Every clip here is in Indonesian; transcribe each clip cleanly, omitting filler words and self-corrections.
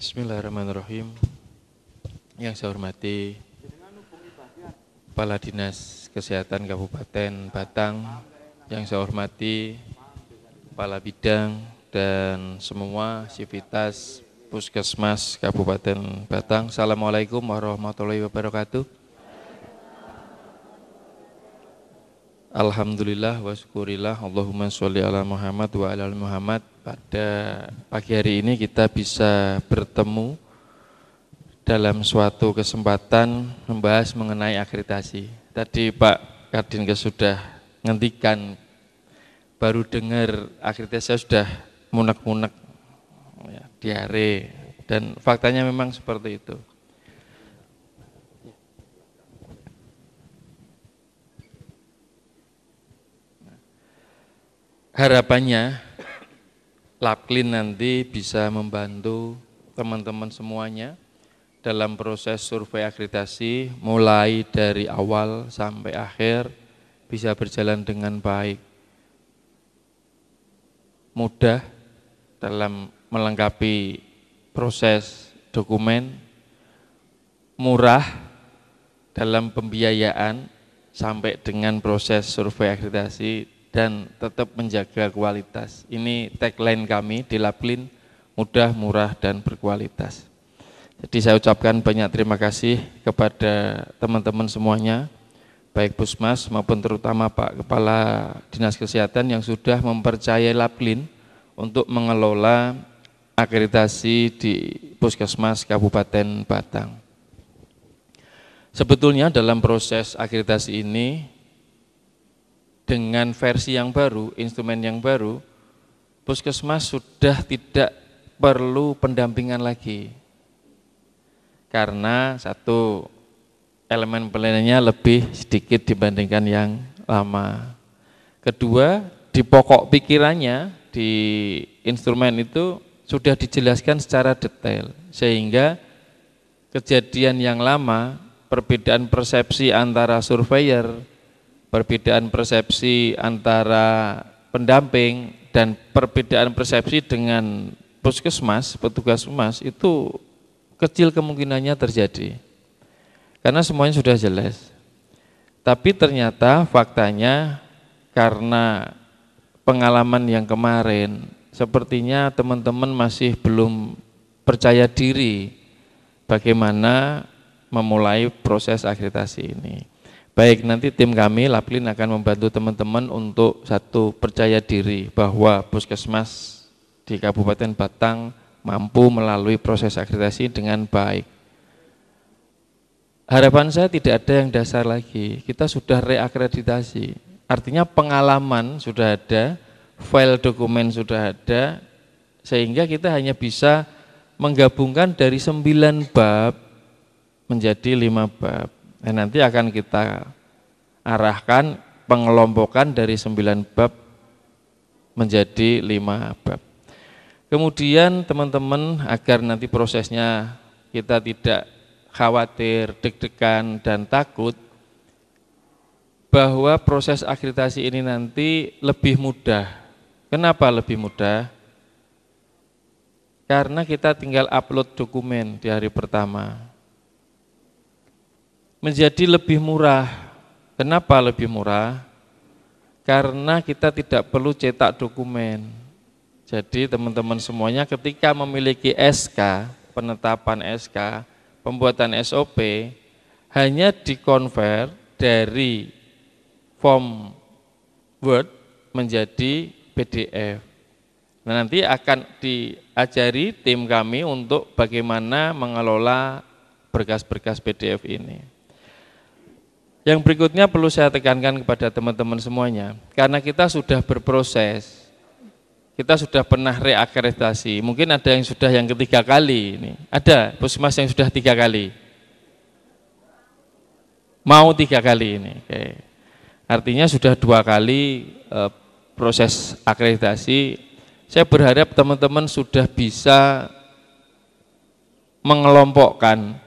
Bismillahirrahmanirrahim. Yang saya hormati Kepala Dinas Kesehatan Kabupaten Batang, yang saya hormati Kepala Bidang dan semua sivitas Puskesmas Kabupaten Batang. Assalamualaikum warahmatullahi wabarakatuh. Alhamdulillah wa syukurillah, Allahumma sholli ala Muhammad wa ala ali Muhammad. Pada pagi hari ini kita bisa bertemu dalam suatu kesempatan membahas mengenai akreditasi. Tadi Pak Kardinkes sudah ngendikan, baru dengar akreditasi saya sudah munek-munek, ya, diare, dan faktanya memang seperti itu. Harapannya Laplin nanti bisa membantu teman-teman semuanya dalam proses survei akreditasi mulai dari awal sampai akhir bisa berjalan dengan baik, mudah dalam melengkapi proses dokumen, murah dalam pembiayaan sampai dengan proses survei akreditasi, dan tetap menjaga kualitas. Ini tagline kami di Laplin, mudah, murah, dan berkualitas. Jadi saya ucapkan banyak terima kasih kepada teman-teman semuanya, baik Pusmas maupun terutama Pak Kepala Dinas Kesehatan yang sudah mempercayai Laplin untuk mengelola akreditasi di Puskesmas Kabupaten Batang. Sebetulnya dalam proses akreditasi ini, dengan versi yang baru, instrumen yang baru, Puskesmas sudah tidak perlu pendampingan lagi. Karena satu, elemen penilaiannya lebih sedikit dibandingkan yang lama. Kedua, di pokok pikirannya, di instrumen itu sudah dijelaskan secara detail. Sehingga kejadian yang lama, perbedaan persepsi antara surveyor, perbedaan persepsi antara pendamping dan perbedaan persepsi dengan puskesmas, petugas puskesmas itu kecil kemungkinannya terjadi. Karena semuanya sudah jelas. Tapi ternyata faktanya karena pengalaman yang kemarin, sepertinya teman-teman masih belum percaya diri bagaimana memulai proses akreditasi ini. Baik, nanti tim kami, Laplin akan membantu teman-teman untuk satu, percaya diri bahwa puskesmas di Kabupaten Batang mampu melalui proses akreditasi dengan baik. Harapan saya tidak ada yang dasar lagi, kita sudah reakreditasi. Artinya pengalaman sudah ada, file dokumen sudah ada, sehingga kita hanya bisa menggabungkan dari 9 bab menjadi 5 bab. Nah, nanti akan kita arahkan pengelompokan dari 9 bab menjadi 5 bab. Kemudian teman-teman, agar nanti prosesnya kita tidak khawatir, deg-degan, dan takut, bahwa proses akreditasi ini nanti lebih mudah. Kenapa lebih mudah? Karena kita tinggal upload dokumen di hari pertama. Menjadi lebih murah. Kenapa lebih murah? Karena kita tidak perlu cetak dokumen. Jadi teman-teman semuanya ketika memiliki SK, penetapan SK, pembuatan SOP, hanya dikonvert dari form Word menjadi PDF. Nah, nanti akan diajari tim kami untuk bagaimana mengelola berkas-berkas PDF ini. Yang berikutnya perlu saya tekankan kepada teman-teman semuanya, karena kita sudah berproses, kita sudah pernah reakreditasi, mungkin ada yang sudah yang ketiga kali ini, ada puskesmas yang sudah 3 kali, mau 3 kali ini. Oke. Artinya sudah 2 kali proses akreditasi. Saya berharap teman-teman sudah bisa mengelompokkan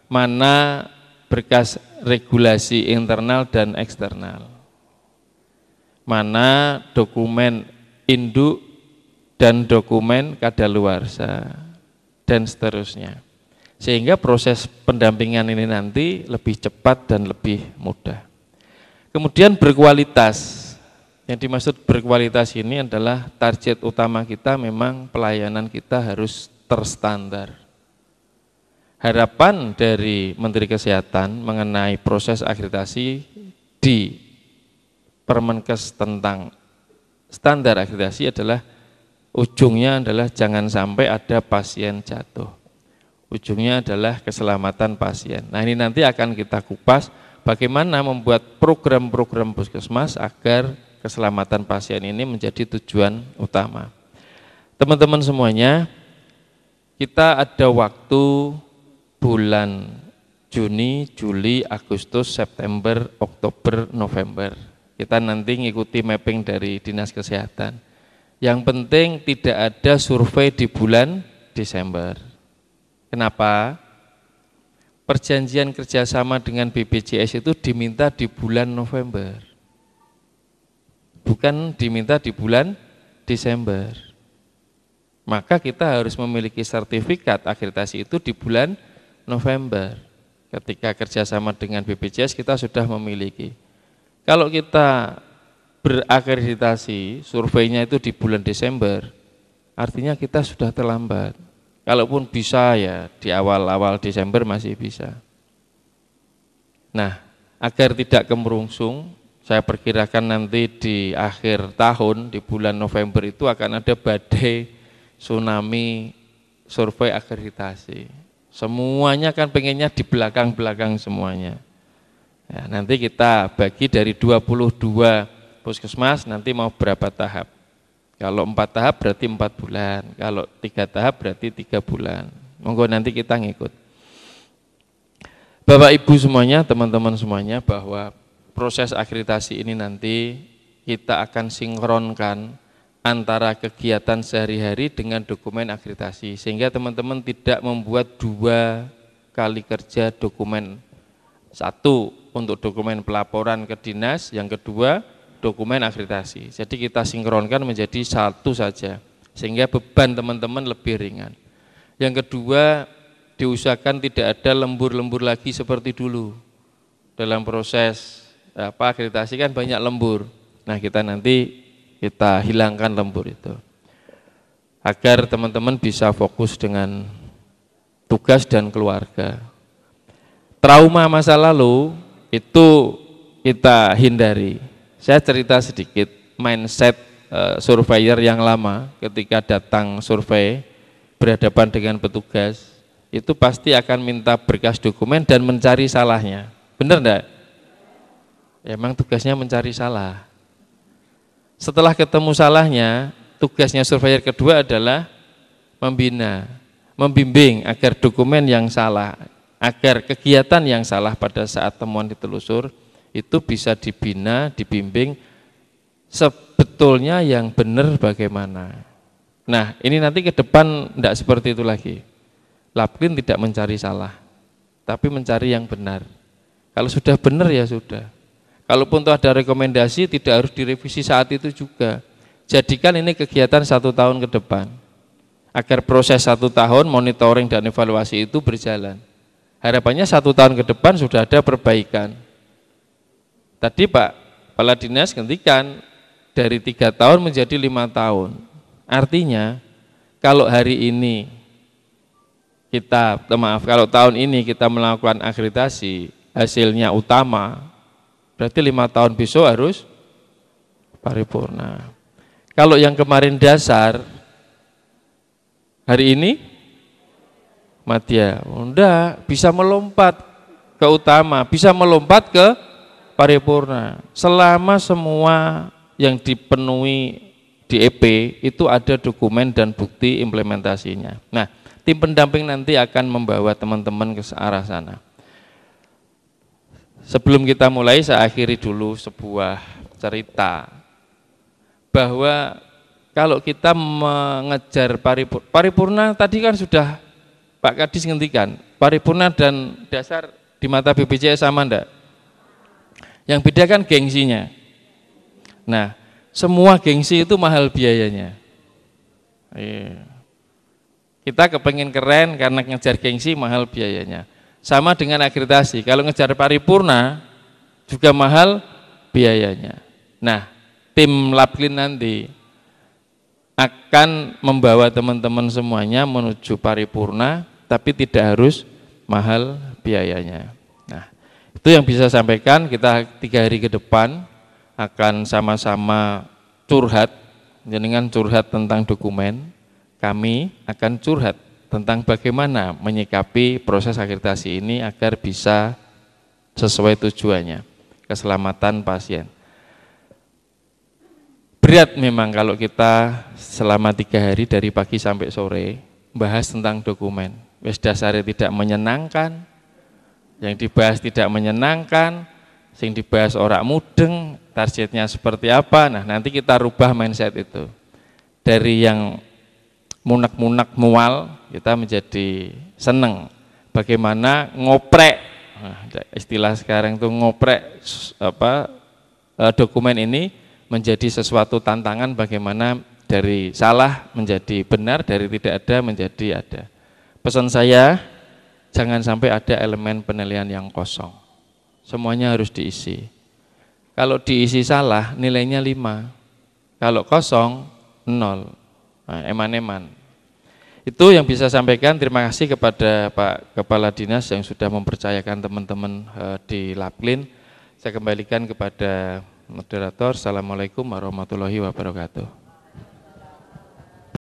mana berkas regulasi internal dan eksternal, mana dokumen induk dan dokumen kadaluarsa. dan seterusnya. Sehingga proses pendampingan ini nanti lebih cepat dan lebih mudah. Kemudian berkualitas. Yang dimaksud berkualitas ini adalah target utama kita memang pelayanan kita harus terstandar. Harapan dari Menteri Kesehatan mengenai proses akreditasi di Permenkes tentang standar akreditasi adalah ujungnya adalah jangan sampai ada pasien jatuh. Ujungnya adalah keselamatan pasien. Nah, ini nanti akan kita kupas bagaimana membuat program-program puskesmas agar keselamatan pasien ini menjadi tujuan utama. Teman-teman semuanya, kita ada waktu bulan Juni, Juli, Agustus, September, Oktober, November. Kita nanti ngikuti mapping dari Dinas Kesehatan. Yang penting tidak ada survei di bulan Desember. Kenapa? Perjanjian kerjasama dengan BPJS itu diminta di bulan November. Bukan diminta di bulan Desember. Maka kita harus memiliki sertifikat akreditasi itu di bulan November. Ketika kerjasama dengan BPJS kita sudah memiliki. Kalau kita berakreditasi, surveinya itu di bulan Desember, artinya kita sudah terlambat. Kalaupun bisa ya di awal-awal Desember masih bisa. Nah, agar tidak kemerungsung, saya perkirakan nanti di akhir tahun, di bulan November itu akan ada badai tsunami survei akreditasi. Semuanya kan pengennya di belakang-belakang semuanya. Ya, nanti kita bagi dari 22 puskesmas nanti mau berapa tahap. Kalau 4 tahap berarti 4 bulan, kalau 3 tahap berarti 3 bulan. Monggo nanti kita ngikut. Bapak Ibu semuanya, teman-teman semuanya, bahwa proses akreditasi ini nanti kita akan sinkronkan antara kegiatan sehari-hari dengan dokumen akreditasi. Sehingga teman-teman tidak membuat 2 kali kerja dokumen. 1 untuk dokumen pelaporan ke dinas, yang kedua dokumen akreditasi. Jadi kita sinkronkan menjadi 1 saja. Sehingga beban teman-teman lebih ringan. Yang kedua, diusahakan tidak ada lembur-lembur lagi seperti dulu. Dalam proses akreditasi kan banyak lembur. Nah, kita nanti kita hilangkan lembur itu. Agar teman-teman bisa fokus dengan tugas dan keluarga. Trauma masa lalu itu kita hindari. Saya cerita sedikit mindset surveyor yang lama ketika datang survei berhadapan dengan petugas, itu pasti akan minta berkas dokumen dan mencari salahnya. Benar enggak? Emang tugasnya mencari salah. Setelah ketemu salahnya, tugasnya surveyor kedua adalah membina, membimbing agar dokumen yang salah, agar kegiatan yang salah pada saat temuan ditelusur itu bisa dibina, dibimbing sebetulnya yang benar bagaimana. Nah, ini nanti ke depan tidak seperti itu lagi. Lapkin tidak mencari salah, tapi mencari yang benar. Kalau sudah benar ya sudah. Kalaupun ada rekomendasi tidak harus direvisi saat itu juga. Jadikan ini kegiatan 1 tahun ke depan. Agar proses 1 tahun monitoring dan evaluasi itu berjalan. Harapannya 1 tahun ke depan sudah ada perbaikan. Tadi Pak Kepala Dinas gantikan dari 3 tahun menjadi 5 tahun. Artinya kalau hari ini kalau tahun ini kita melakukan akreditasi, hasilnya utama, berarti 5 tahun besok harus paripurna. Kalau yang kemarin dasar, hari ini madya, enggak, bisa melompat ke utama, bisa melompat ke paripurna. Selama semua yang dipenuhi di EP itu ada dokumen dan bukti implementasinya. Nah, tim pendamping nanti akan membawa teman-teman ke arah sana. Sebelum kita mulai, saya akhiri dulu sebuah cerita bahwa kalau kita mengejar paripurna tadi kan sudah Pak Kadis ngendikan, paripurna dan dasar di mata BPJS sama enggak? Yang beda kan gengsinya. Nah, semua gengsi itu mahal biayanya. Kita kepengen keren karena ngejar gengsi, mahal biayanya. Sama dengan akreditasi, kalau ngejar paripurna juga mahal biayanya. Nah, tim Laplin nanti akan membawa teman-teman semuanya menuju paripurna, tapi tidak harus mahal biayanya. Nah, itu yang bisa saya sampaikan. Kita 3 hari ke depan akan sama-sama curhat, jenengan curhat tentang dokumen, kami akan curhat tentang bagaimana menyikapi proses akreditasi ini agar bisa sesuai tujuannya, keselamatan pasien. Berat memang kalau kita selama 3 hari dari pagi sampai sore bahas tentang dokumen. Wes dasarnya tidak menyenangkan, yang dibahas tidak menyenangkan, yang dibahas orang mudeng, targetnya seperti apa. Nah, nanti kita rubah mindset itu. Dari yang munak-munak mual, kita menjadi seneng. Bagaimana ngoprek, nah, istilah sekarang itu ngoprek dokumen ini menjadi sesuatu tantangan, bagaimana dari salah menjadi benar, dari tidak ada menjadi ada. Pesan saya, jangan sampai ada elemen penilaian yang kosong. Semuanya harus diisi. Kalau diisi salah, nilainya 5. Kalau kosong, 0. Nah, eman-eman. Itu yang bisa saya sampaikan. Terima kasih kepada Pak Kepala Dinas yang sudah mempercayakan teman-teman di Laplin. Saya kembalikan kepada moderator. Assalamualaikum warahmatullahi wabarakatuh.